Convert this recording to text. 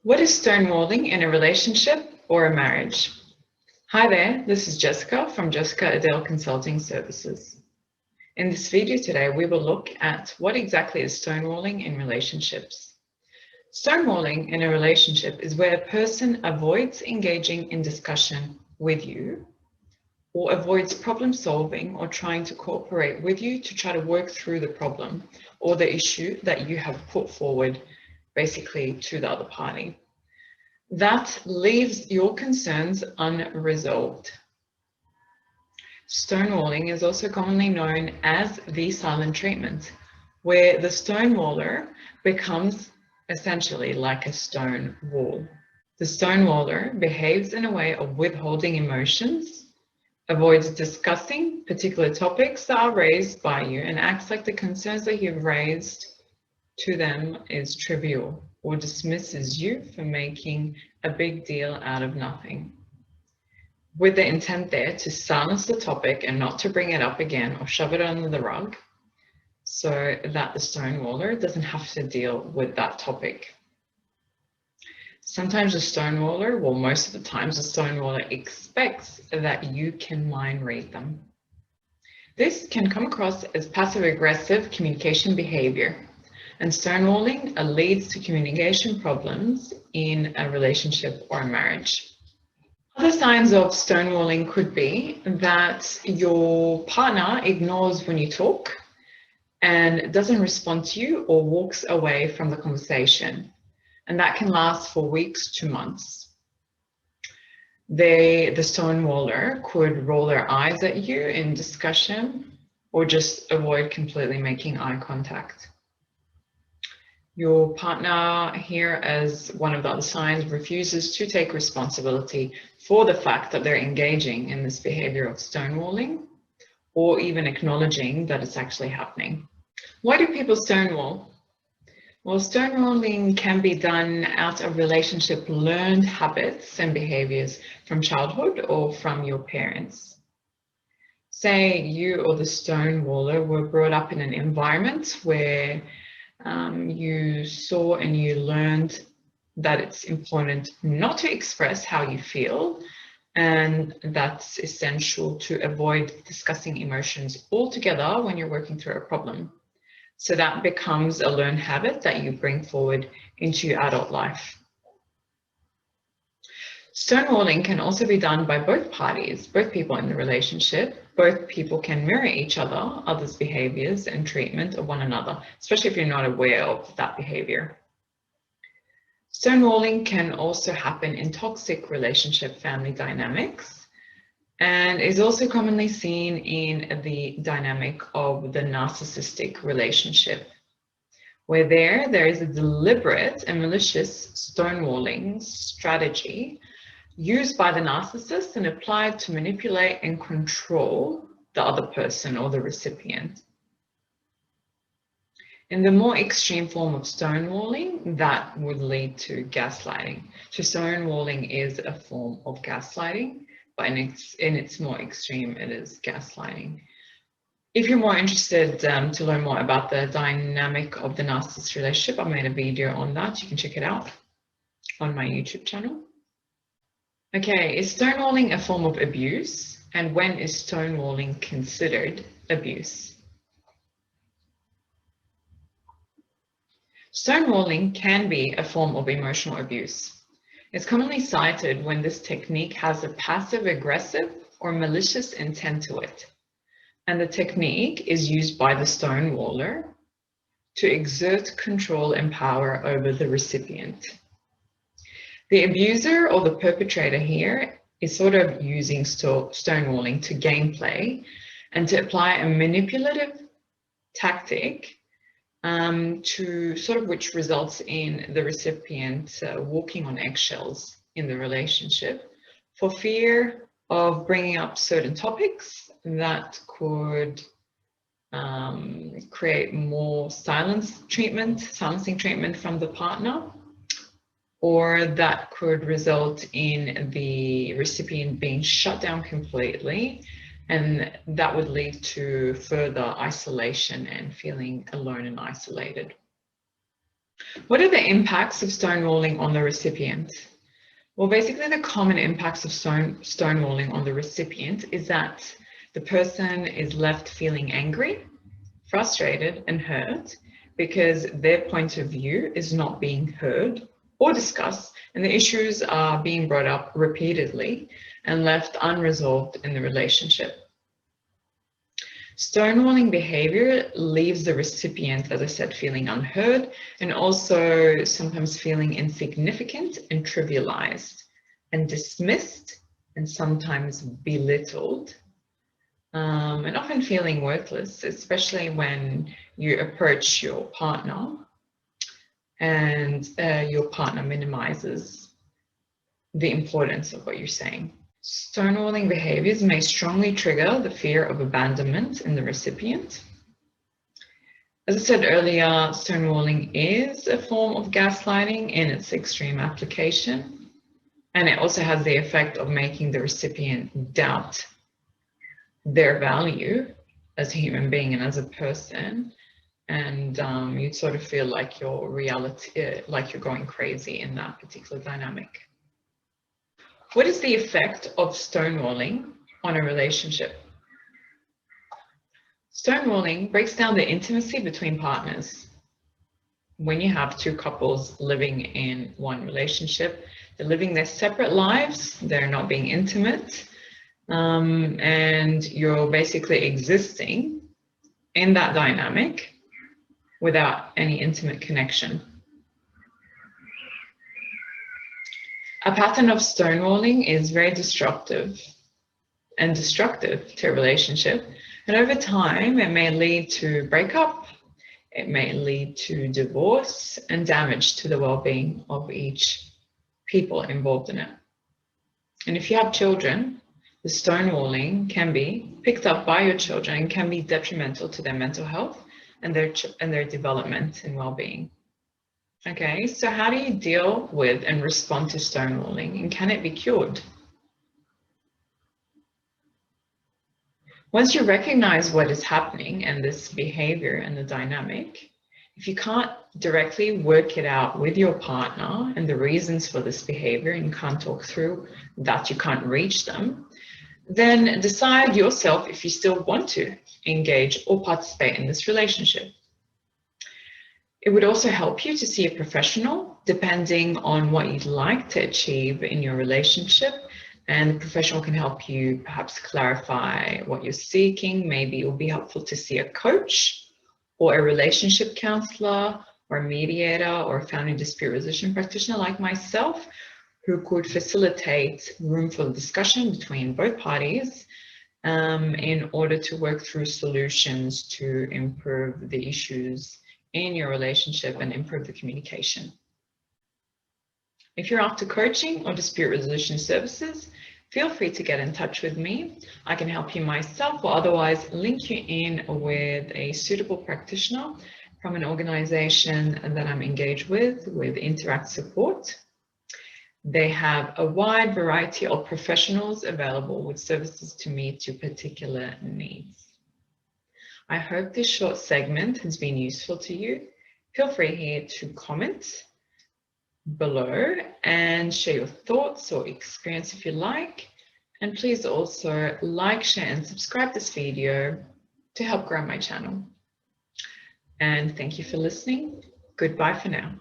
What is stonewalling in a relationship or a marriage? Hi there, this is Jessica from Jessica Adele Consulting Services. In this video today, we will look at what exactly is stonewalling in relationships. Stonewalling in a relationship is where a person avoids engaging in discussion with you or avoids problem solving or trying to cooperate with you to try to work through the problem or the issue that you have put forward basically to the other party. That leaves your concerns unresolved. Stonewalling is also commonly known as the silent treatment, where the stonewaller becomes essentially like a stone wall. The stonewaller behaves in a way of withholding emotions, avoids discussing particular topics that are raised by you, and acts like the concerns that you've raised to them is trivial or dismisses you for making a big deal out of nothing, with the intent there to silence the topic and not to bring it up again or shove it under the rug so that the stonewaller doesn't have to deal with that topic. Sometimes the stonewaller, well, most of the times the stonewaller expects that you can mind read them. This can come across as passive-aggressive communication behavior, and stonewalling leads to communication problems in a relationship or a marriage. Other signs of stonewalling could be that your partner ignores when you talk and doesn't respond to you or walks away from the conversation. And that can last for weeks to months. The stonewaller could roll their eyes at you in discussion or just avoid completely making eye contact. Your partner here, as one of the other signs, refuses to take responsibility for the fact that they're engaging in this behavior of stonewalling or even acknowledging that it's actually happening. Why do people stonewall? Well, stonewalling can be done out of relationship learned habits and behaviors from childhood or from your parents. Say you or the stonewaller were brought up in an environment where you saw and you learned that it's important not to express how you feel, and that's essential to avoid discussing emotions altogether when you're working through a problem. So that becomes a learned habit that you bring forward into your adult life. Stonewalling can also be done by both parties, both people in the relationship. Both people can mirror each other, others' behaviors and treatment of one another, especially if you're not aware of that behavior. Stonewalling can also happen in toxic relationship family dynamics and is also commonly seen in the dynamic of the narcissistic relationship, where there is a deliberate and malicious stonewalling strategy used by the narcissist and applied to manipulate and control the other person or the recipient. In the more extreme form of stonewalling, that would lead to gaslighting. So stonewalling is a form of gaslighting, but in its more extreme, it is gaslighting. If you're more interested to learn more about the dynamic of the narcissist relationship, I made a video on that. You can check it out on my YouTube channel. Okay, is stonewalling a form of abuse? And when is stonewalling considered abuse? Stonewalling can be a form of emotional abuse. It's commonly cited when this technique has a passive-aggressive or malicious intent to it. And the technique is used by the stonewaller to exert control and power over the recipient. The abuser or the perpetrator here is sort of using stonewalling to gameplay and to apply a manipulative tactic to sort of which results in the recipient walking on eggshells in the relationship for fear of bringing up certain topics that could create more silencing treatment from the partner, or that could result in the recipient being shut down completely, and that would lead to further isolation and feeling alone and isolated. What are the impacts of stonewalling on the recipient? Well, basically the common impacts of stonewalling on the recipient is that the person is left feeling angry, frustrated, and hurt because their point of view is not being heard or discussed, and the issues are being brought up repeatedly and left unresolved in the relationship. Stonewalling behavior leaves the recipient, as I said, feeling unheard and also sometimes feeling insignificant and trivialized and dismissed and sometimes belittled, and often feeling worthless, especially when you approach your partner and your partner minimizes the importance of what you're saying. Stonewalling behaviors may strongly trigger the fear of abandonment in the recipient. As I said earlier, stonewalling is a form of gaslighting in its extreme application, and it also has the effect of making the recipient doubt their value as a human being and as a person, and you sort of feel like your reality, like you're going crazy in that particular dynamic. What is the effect of stonewalling on a relationship? Stonewalling breaks down the intimacy between partners. When you have two couples living in one relationship, they're living their separate lives, they're not being intimate, and you're basically existing in that dynamic without any intimate connection. A pattern of stonewalling is very disruptive and destructive to a relationship, and over time it may lead to breakup, it may lead to divorce and damage to the well-being of each people involved in it. And if you have children, the stonewalling can be picked up by your children and can be detrimental to their mental health and their development and well-being. Okay, so how do you deal with and respond to stonewalling, and can it be cured? Once you recognize what is happening and this behavior and the dynamic, if you can't directly work it out with your partner and the reasons for this behavior and you can't talk through that, you can't reach them, then decide yourself if you still want to engage or participate in this relationship. It would also help you to see a professional depending on what you'd like to achieve in your relationship, and the professional can help you perhaps clarify what you're seeking. Maybe it will be helpful to see a coach or a relationship counselor or a mediator or a family dispute resolution practitioner like myself, who could facilitate room for discussion between both parties in order to work through solutions to improve the issues in your relationship and improve the communication. If you're after coaching or dispute resolution services, feel free to get in touch with me. I can help you myself, or otherwise link you in with a suitable practitioner from an organization that I'm engaged with Interact Support. They have a wide variety of professionals available with services to meet your particular needs. I hope this short segment has been useful to you. Feel free here to comment below and share your thoughts or experience if you like. And please also like, share, and subscribe this video to help grow my channel. And thank you for listening. Goodbye for now.